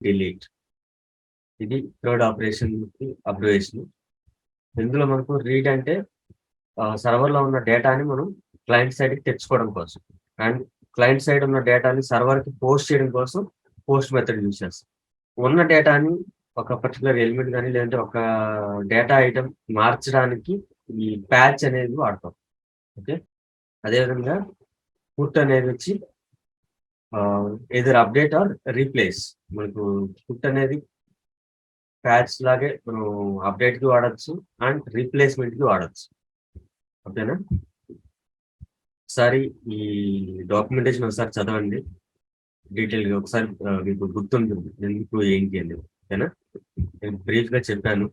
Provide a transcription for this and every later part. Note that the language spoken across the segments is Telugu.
డిలీట్. ఇది థర్డ్ ఆపరేషన్ అబ్రివేషన్. ఇందులో మనకు రీడ్ అంటే సర్వర్లో ఉన్న డేటాని మనం క్లయింట్ సైడ్కి తెచ్చుకోవడం కోసం, అండ్ క్లయింట్ సైడ్ ఉన్న డేటాని సర్వర్కి పోస్ట్ చేయడం కోసం పోస్ట్ మెథడ్ యూజ్ చేస్తాం. ఉన్న డేటాని ఒక పర్టికులర్ ఎలిమెంట్ కానీ లేదంటే ఒక డేటా ఐటమ్ మార్చడానికి ఈ ప్యాచ్ అనేది వాడతాం. ఓకే, అదేవిధంగా పుట్ అనేది వచ్చి ఏదర్ అప్డేట్ ఆర్ రీప్లేస్. మనకు పుట్ అనేది ప్యాచ్ లాగే మనం అప్డేట్కి వాడచ్చు అండ్ రీప్లేస్మెంట్కి వాడచ్చు. ఓకేనా, ఒకసారి ఈ డాక్యుమెంటేషన్ ఒకసారి చదవండి డీటెయిల్గా, ఒకసారి మీకు గుర్తుంటుంది ఎందుకు ఏంటి అనేది. ఓకేనా, నేను బ్రీఫ్గా చెప్పాను.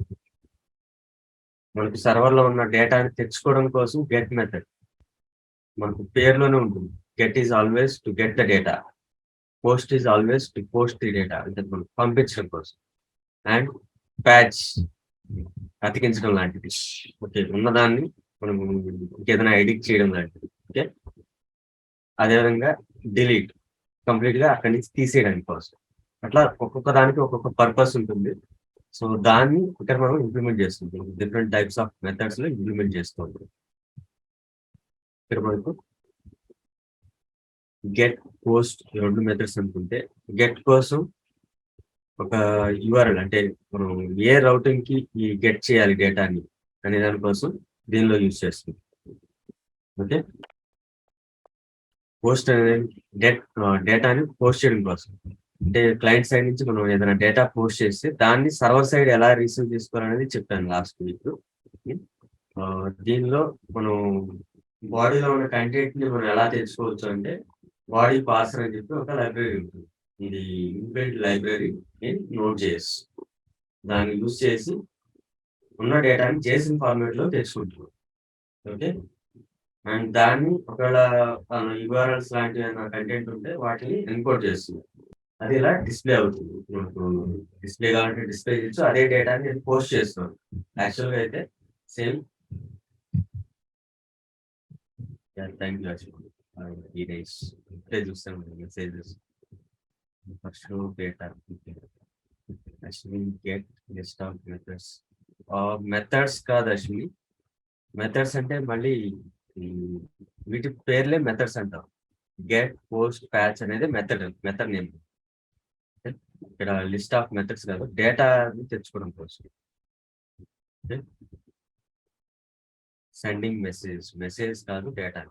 మనకు సర్వర్లో ఉన్న డేటాని తెచ్చుకోవడం కోసం గెట్ మెథడ్ మనకు పేరులోనే ఉంటుంది. Get is always to get the data, post is always to post the data, అంటే మనం పంపించడం కోసం, అండ్ ప్యాచ్ అతికించడం లాంటిది. ఓకే, ఉన్నదాన్ని మనం ఇంకేదైనా ఎడిట్ చేయడం లాంటిది. ఓకే, అదేవిధంగా డిలీట్ కంప్లీట్గా అక్కడి నుంచి తీసేయడానికి కోసం. అట్లా ఒక్కొక్క దానికి ఒక్కొక్క పర్పస్ ఉంటుంది. సో దాన్ని ఇక్కడ మనం ఇంప్లిమెంట్ చేస్తుంటాం, డిఫరెంట్ టైప్స్ ఆఫ్ మెథడ్స్ లో ఇంప్లిమెంట్ చేస్తుంటాం. ఇక్కడ మనకు గెట్ పోస్ట్ రెండు మెథడ్స్ అనుకుంటే, గెట్ కోసం ఒక యూఆర్ఎల్ అంటే మనం ఏ రౌటింగ్ కి ఈ గెట్ చేయాలి డేటాని అనే దానికోసం దీనిలో యూజ్ చేస్తుంది. ఓకే, పోస్ట్ అనేది డేటాని పోస్ట్ చేయడం కోసం, అంటే క్లయింట్ సైడ్ నుంచి మనం ఏదైనా డేటా పోస్ట్ చేస్తే దాన్ని సర్వర్ సైడ్ ఎలా రిసీవ్ చేసుకోవాలనేది చెప్పాను లాస్ట్ వీక్. దీనిలో మనం బాడీలో ఉన్న కంటెంట్ ని మనం ఎలా తెలుసుకోవచ్చు అంటే, బాడీ పార్సర్ అని చెప్పి ఒక లైబ్రరీ ఉంటుంది. ఇది ఇన్బిల్ట్ లైబ్రరీ ఇన్ Node.js. దాన్ని యూజ్ చేసి ఉన్న డేటాని JSON ఫార్మాట్ లో తెచ్చుకుంటున్నాం. ఓకే, అండ్ దాన్ని ఒకవేళ యూఆర్ఎల్స్ లాంటి కంటెంట్ ఉంటే వాటిని ఎన్కోడ్ చేస్తుంది. అది ఇలా డిస్ప్లే అవుతుంది. డిస్ప్లే కావాలంటే డిస్ప్లే చేయొచ్చు. అదే డేటాని నేను పోస్ట్ చేస్తున్నాను. యాక్చువల్గా అయితే సేమ్ థ్యాంక్ యూ ఈ డేస్ ఇప్పుడే చూస్తాను messages. First data Ashwini get list of methods. Methods కాదు అశ్విని, మెథడ్స్ అంటే మళ్ళీ వీటి పేర్లే మెథడ్స్ అంటాం. గెట్ పోస్ట్ ప్యాచ్ అనేది మెథడ్ నేమ్. ఇక్కడ లిస్ట్ ఆఫ్ మెథడ్స్ కాదు, డేటా తెచ్చుకోవడం కోసం. సెండింగ్ మెసేజ్ కాదు డేటా.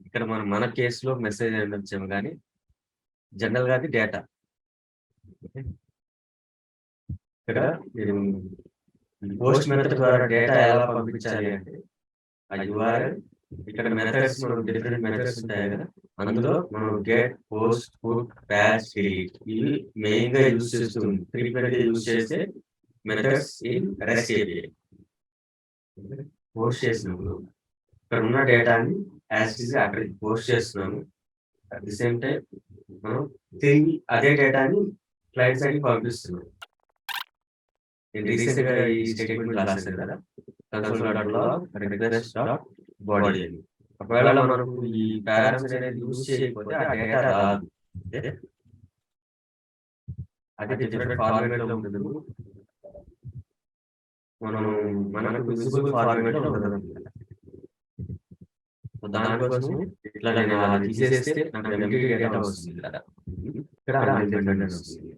ఇక్కడ మన కేసులో మెసేజ్ వచ్చాము కానీ జనరల్ గా అది డేటా. ఇక్కడ పోస్ట్ మెథడ్ ద్వారా డేటా ఎలా పంపించాలి అంటే ఆ యూఆర్ఎల్, ఇక్కడ మెథడ్స్ డిఫరెంట్ మెథడ్స్ ఉంటాయి కదా, అందులో మనం get post put patch delete ఇవి మెయిన్ గా యూజ్ చేస్తుంది. ఫ్రీక్వెంట్ గా యూజ్ చేసే methods in REST API. Post చేసినప్పుడు ఇక్కడ ఉన్న డేటాని యాజ్ ఇట్ ఈస్ అక్కడికి పోస్ట్ చేస్తున్నాము. అట్ ది సేమ్ టైం మనం తిరిగి అదే డేటాని క్లయింట్ సైడ్ కి పంపిస్తున్నాం. నేను రీసెంట్ గా ఈ స్టేట్మెంట్ రాశాను కదా, console.log_request.body అని. ఒకవేళ మనకు ఈ పారామీటర్స్ అనేది యూజ్ చేయకపోతే ఆ డేటా రాదు. అది డిఫరెంట్ ఫార్మాట్ లో ఉంటుంది. మనకు విజిబుల్ ఫార్మాట్ లో ఉండదు. దానికోసం ఇట్లా నేను అది తీసేస్తే నాకు ఎంటీ డేటా వస్తుంది కదా, ఇక్కడ వస్తుంది.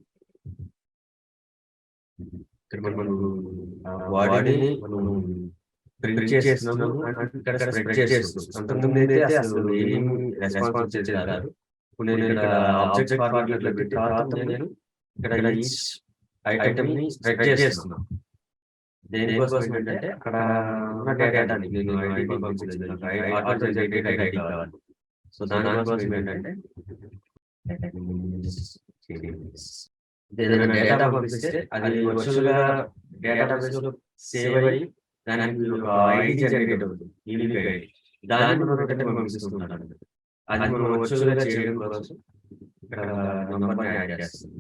ఇక్కడ మనం బాడీని మనం ప్రింట్ చేస్తున్నాము, ఇక్కడ స్ప్రెడ్ చేస్తున్నాము. అంతకుముందు అయితే అసలు ఏం రెస్పాన్స్ వచ్చేది కాదు. ఇప్పుడు నేను ఇక్కడ ఆబ్జెక్ట్ ఫార్మాట్ లో పెట్టి తర్వాత నేను ఇక్కడ ఈచ్ ఐటమ్ ని స్ప్రెడ్ చేస్తున్నాను. దేనికోసం అంటే అక్కడ ఉన్న డేటాని నేను ఐడి పంపించలేదు, ఆటో జనరేటెడ్ ఐడి కావాలి. సో దానికోసం ఏంటంటే ఏదైనా డేటా పంపిస్తే అది వర్చువల్ గా డేటాబేస్ లో సేవ్ అయ్యి దానికి ఒక ఐడి జనరేట్ అవుతుంది, యూనిక్ ఐడి. దాన్ని మనం రిటర్న్ పంపిస్తున్నాం. అది మనం వర్చువల్ గా చేయడం కోసం ఇక్కడ నంబర్ యాడ్ చేస్తాం.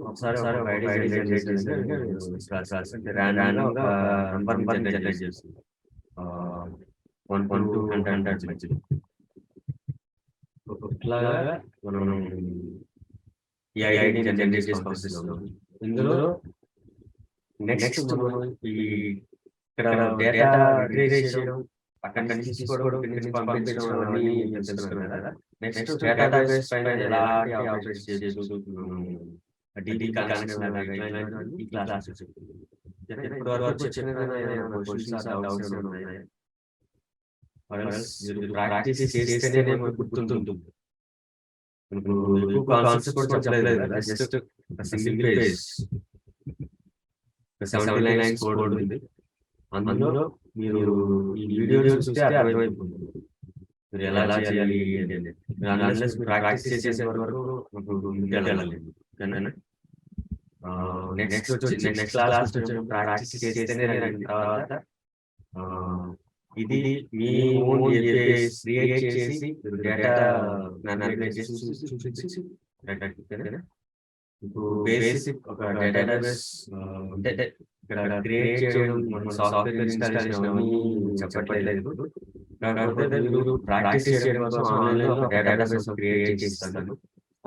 ఒకసారి ఐడి జనరేట్ చేస్తుంది, ర్యాండమ్ గా ఒక నంబర్ జనరేట్ చేస్తుంది. 1 to 100 మధ్యలో. ఇట్లాగా మనం ఈ ఐడిని జనరేట్ చేసి పంపిస్తున్నాం. ఇందులో నెక్స్ట్ మనం ఇక్కడ డేటా రిట్రీవ్ చేయడం, అక్కడి నుంచి తీసుకోవడం, ఇక్కడి నుంచి పంపించడం అవన్నీ తెలుసుకున్నాం కదా. నెక్స్ట్ డేటాబేస్ పైన ఎలాంటి ఆపరేషన్స్ చేయొచ్చు, డీబీ కనెక్షన్ ఈ క్లాస్ ఇప్పుడు వరకు చెప్పిన క్వశ్చన్స్ డౌట్స్ ఉన్నాయి. ప్రాక్టీస్ చేస్తేనే మనకు గుర్తుంటుంది. ఇప్పుడు ఎక్కువ కాన్సెప్ట్స్ కూడా చెప్పలేదు కదా, just single page 70 lines code ఉంది. అందులో మీరు ఈ వీడియో చూస్తే అర్థమైపోతుంది మీరు ఎలా చేయాలి అనేది. అన్లెస్ ప్రాక్టీస్ చేసే వరకు ముందుకెళ్ళాలి. నెక్స్ట్ క్లాస్ ప్రాక్టీస్ చేస్తేనే తర్వాత ఇది మీ ఓన్ APIs క్రియేట్ చేసి డేటా ఇప్పుడు బేసిక్ ఒక డేటాబేస్ అంటే ఇక్కడ క్రియేట్ చేయడం, మన సాఫ్ట్వేర్ ఇన్స్టాలేషన్ అవన్నీ చెప్పట్లేదు. కాకపోతే మీరు ప్రాక్టీస్ చేయడం కోసం ఆన్లైన్లో ఒక డేటాబేస్ క్రియేట్ చేస్తాను,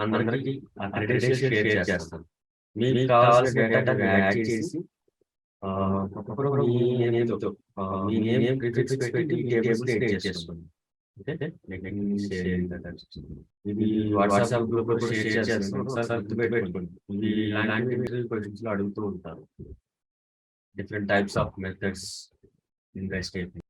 అందరికీ ఆ క్రెడెన్షియల్ షేర్ చేస్తాను. మీకు కావాల్సిన డేటా యాడ్ చేసి ఒక్కొక్కరు మీ నేమ్ ప్రిఫిక్స్ పెట్టి ఈ టేబుల్స్ క్రియేట్ చేసుకోండి. ఇది వాట్సాప్ గ్రూప్ లో షేర్ చేస్తాను, ఒకసారి గుర్తుపెట్టుకోండి. ఇది ఇలాంటి క్వశ్చన్స్ లో అడుగుతూ ఉంటారు. Different types of methods in REST API.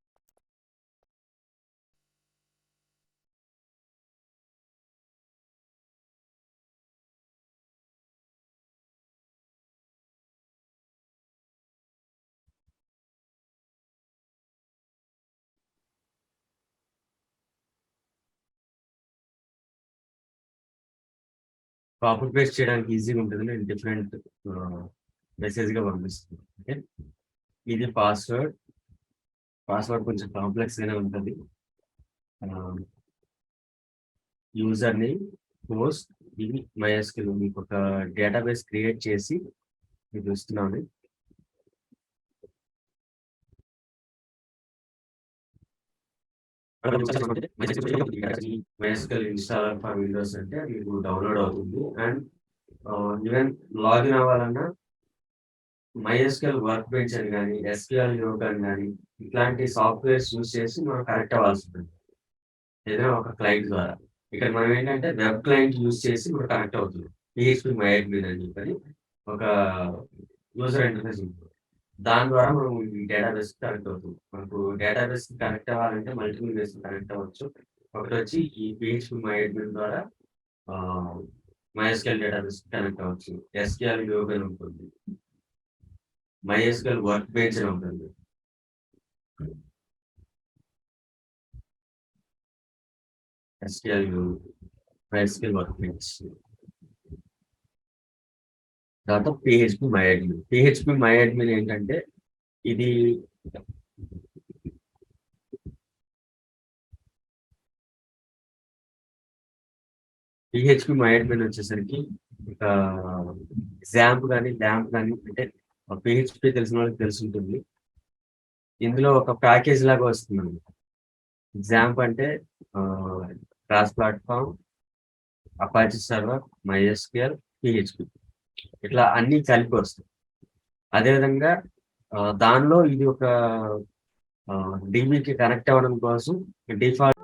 Copy paste చేయడానికి ఈజీగా ఉంటుంది. నేను డిఫరెంట్ మెసేజ్ గా పంపిస్తాను. ఓకే, ఇది పాస్వర్డ్ కొంచెం కాంప్లెక్స్ గానే ఉంటుంది. యూజర్ ని పోస్ట్ ఇది MySQL మీకు ఒక డేటాబేస్ క్రియేట్ చేసి మీకు ఇస్తున్నాను. MySQL ఇన్స్టాల్ ఫర్ విండోస్ అంటే మీకు డౌన్లోడ్ అవుతుంది. అండ్ ఈవెన్ లాగిన్ అవ్వాలన్నా MySQL వర్క్ బెంచ్ అని కానీ SQL యోగ్ అని కానీ ఇట్లాంటి సాఫ్ట్వేర్స్ యూజ్ చేసి మనం కనెక్ట్ అవ్వాల్సి ఉంటుంది ఏదైనా ఒక క్లయింట్ ద్వారా. ఇక్కడ మనం ఏంటంటే వెబ్ క్లయింట్ యూజ్ చేసి మనం కనెక్ట్ అవుతుంది. PHP MyAdmin అని చెప్పని ఒక యూజర్ ఇంటర్ఫేస్ ఉంటుంది. దాని ద్వారా మనం ఈ డేటాబేస్ కనెక్ట్ అవుతుంది. మనకు డేటాబేస్ కనెక్ట్ అవ్వాలంటే మల్టిపుల్ వేస్ కనెక్ట్ అవ్వచ్చు. ఒకటి వచ్చి ఈ PHP MyAdmin ద్వారా MySQL డేటాబేస్ కనెక్ట్ అవ్వచ్చు. SQL యోగ్ అని ఉంటుంది, MySQL వర్క్ బెంచ్ అని ఉంటుంది. MySQL వర్క్ బెంచ్ తర్వాత PHP MyAdmin ఏంటంటే ఇది PHP MyAdmin వచ్చేసరికి ఒక XAMPP కానీ ల్యాంప్ కానీ అంటే PHP తెలిసిన వాళ్ళకి తెలిసి ఉంటుంది. ఇందులో ఒక ప్యాకేజ్ లాగా వస్తుంది. XAMPP అంటే cross platform, Apache server, MySQL, PHP ఇట్లా అన్ని కలిపి వస్తాయి. అదేవిధంగా దానిలో ఇది ఒక DBకి కనెక్ట్ అవ్వడం కోసం డిఫాల్ట్